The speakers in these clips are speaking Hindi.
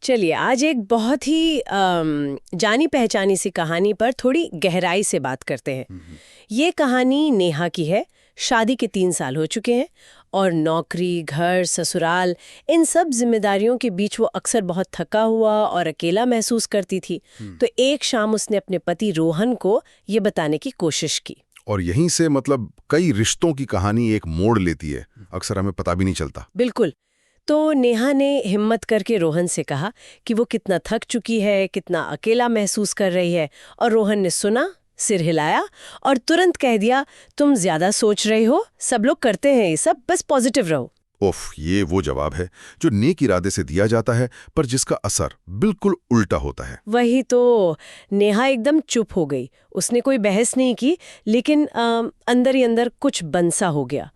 चलिए आज एक बहुत ही जानी पहचानी सी कहानी पर थोड़ी गहराई से बात करते हैं। ये कहानी नेहा की है। शादी के 3 साल हो चुके हैं और नौकरी, घर, ससुराल, इन सब जिम्मेदारियों के बीच वो अक्सर बहुत थका हुआ और अकेला महसूस करती थी। तो एक शाम उसने अपने पति रोहन को ये बताने की कोशिश की। और यहीं से मतलब कई रिश्तों की कहानी एक मोड़ लेती है, अक्सर हमें पता भी नहीं चलता। बिल्कुल। तो नेहा ने हिम्मत करके रोहन से कहा कि वो कितना थक चुकी है, कितना अकेला महसूस कर रही है। और रोहन ने सुना, सिर हिलाया और तुरंत कह दिया, तुम ज्यादा सोच रही हो, सब लोग करते हैं ये सब, बस पॉजिटिव रहो। उफ, ये वो जवाब है जो नेक इरादे से दिया जाता है पर जिसका असर बिल्कुल उल्टा होता है। वही तो। नेहा एकदम चुप हो गई। उसने कोई बहस नहीं की, लेकिन अंदर ही अंदर कुछ बनसा हो गया।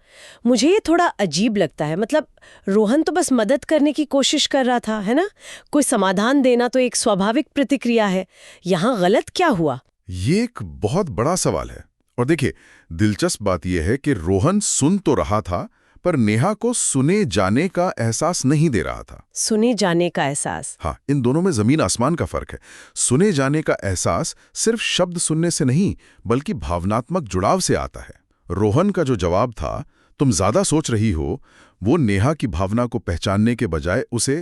मुझे ये थोड़ा अजीब लगता है। मतलब रोहन तो बस मदद करने की कोशिश कर रहा था, है ना? कोई समाधान देना तो एक स्वाभाविक प्रतिक्रिया है। यहाँ गलत क्या हुआ? ये एक बहुत बड़ा सवाल है। और देखिए, दिलचस्प बात यह है कि रोहन सुन तो रहा था पर नेहा को सुने जाने का एहसास नहीं दे रहा था। सुने जाने का एहसास? हाँ, इन दोनों में जमीन आसमान का फर्क है। सुने जाने का एहसास सिर्फ शब्द सुनने से नहीं बल्कि भावनात्मक जुड़ाव से आता है। रोहन का जो जवाब था, तुम ज्यादा सोच रही हो, वो नेहा की भावना को पहचानने के बजाय उसे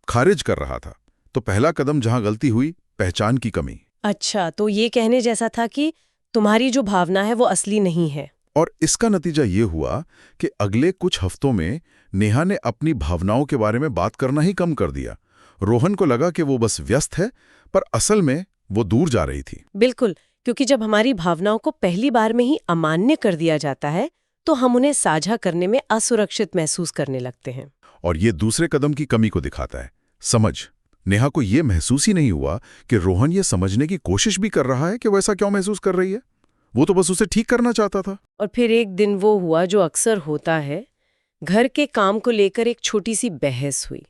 खारिज कर रहा था। तो पहला कदम जहां गलती हुई, पहचान की कमी। अच्छा, तो ये कहने जैसा था कि तुम्हारी जो भावना है वो असली नहीं है। और इसका नतीजा ये हुआ कि अगले कुछ हफ्तों में नेहा ने अपनी भावनाओं के बारे में बात करना ही कम कर दिया। रोहन को लगा कि वो बस व्यस्त है, पर असल में वो दूर जा रही थी। बिल्कुल, क्योंकि जब हमारी भावनाओं को पहली बार में ही अमान्य कर दिया जाता है तो हम उन्हें साझा करने में असुरक्षित महसूस करने लगते हैं। और ये दूसरे कदम की कमी को दिखाता है, समझ। नेहा को ये महसूस ही नहीं हुआ कि रोहन ये समझने की कोशिश भी कर रहा है कि वो ऐसा क्यों महसूस कर रही है। वो तो बस उसे ठीक करना चाहता था। और फिर एक दिन वो हुआ जो अक्सर होता है। घर के काम को लेकर एक छोटी सी बहस हुई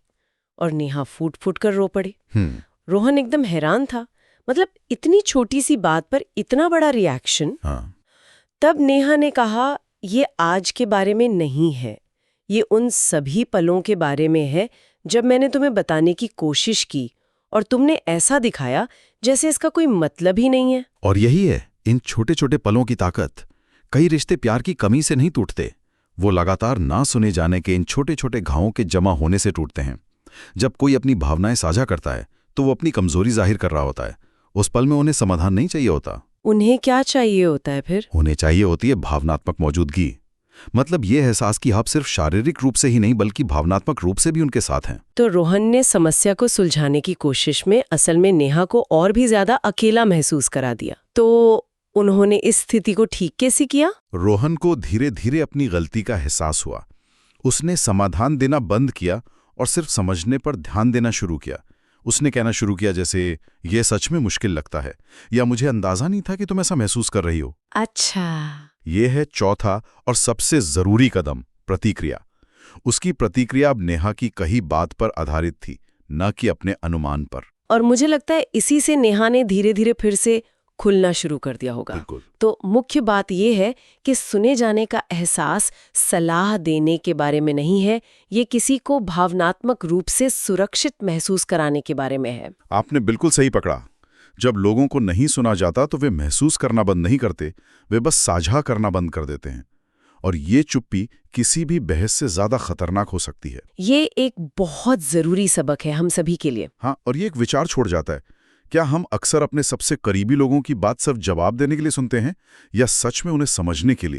और नेहा फूट फूट कर रो पड़ी। रोहन एकदम हैरान था। मतलब इतनी छोटी सी बात पर इतना बड़ा रिएक्शन। हाँ। तब नेहा ने कहा, ये आज के बारे में नहीं है, ये उन सभी पलों के बारे में है जब मैंने तुम्हें बताने की कोशिश की और तुमने ऐसा दिखाया जैसे इसका कोई मतलब ही नहीं है। और यही है इन छोटे छोटे पलों की ताकत। कई रिश्ते प्यार की कमी से नहीं टूटते, वो लगातार ना सुने जाने के इन छोटे छोटे घावों के जमा होने से टूटते हैं। जब कोई अपनी भावनाएं साझा करता है तो वो अपनी कमजोरी जाहिर कर रहा होता है। उस पल में उन्हें समाधान नहीं चाहिए होता। उन्हें क्या चाहिए होता है फिर? उन्हें चाहिए होती है भावनात्मक मौजूदगी। मतलब ये एहसास कि आप सिर्फ शारीरिक रूप से ही नहीं बल्कि भावनात्मक रूप से भी उनके साथ हैं। तो रोहन ने समस्या को सुलझाने की कोशिश में असल में नेहा को और भी ज्यादा अकेला महसूस करा दिया। तो उन्होंने इस स्थिति को ठीक कैसे किया? रोहन को धीरे धीरे अपनी गलती का एहसास हुआ। उसने समाधान देना बंद किया और सिर्फ समझने पर ध्यान देना शुरू किया। उसने कहना शुरू किया जैसे, ये सच में मुश्किल लगता है, या मुझे अंदाजा नहीं था कि तुम ऐसा महसूस कर रही हो। अच्छा। ये है चौथा और सबसे जरूरी कदम, प्रतिक्रिया। उसकी प्रतिक्रिया अब नेहा की कही बात पर आधारित थी, न कि अपने अनुमान पर। और मुझे लगता है इसी से नेहा ने धीरे धीरे फिर से खुलना शुरू कर दिया होगा। बिल्कुल। तो मुख्य बात यह है कि सुने जाने का एहसास सलाह देने के बारे में नहीं है, ये किसी को भावनात्मक रूप से सुरक्षित महसूस कराने के बारे में है। आपने बिल्कुल सही पकड़ा। जब लोगों को नहीं सुना जाता तो वे महसूस करना बंद नहीं करते, वे बस साझा करना बंद कर देते हैं। और ये चुप्पी किसी भी बहस से ज्यादा खतरनाक हो सकती है। ये एक बहुत जरूरी सबक है हम सभी के लिए। हाँ, और ये एक विचार छोड़ जाता है। क्या हम अक्सर अपने सबसे करीबी लोगों की बात सिर्फ जवाब देने के लिए सुनते हैं या सच में उन्हें समझने के लिए?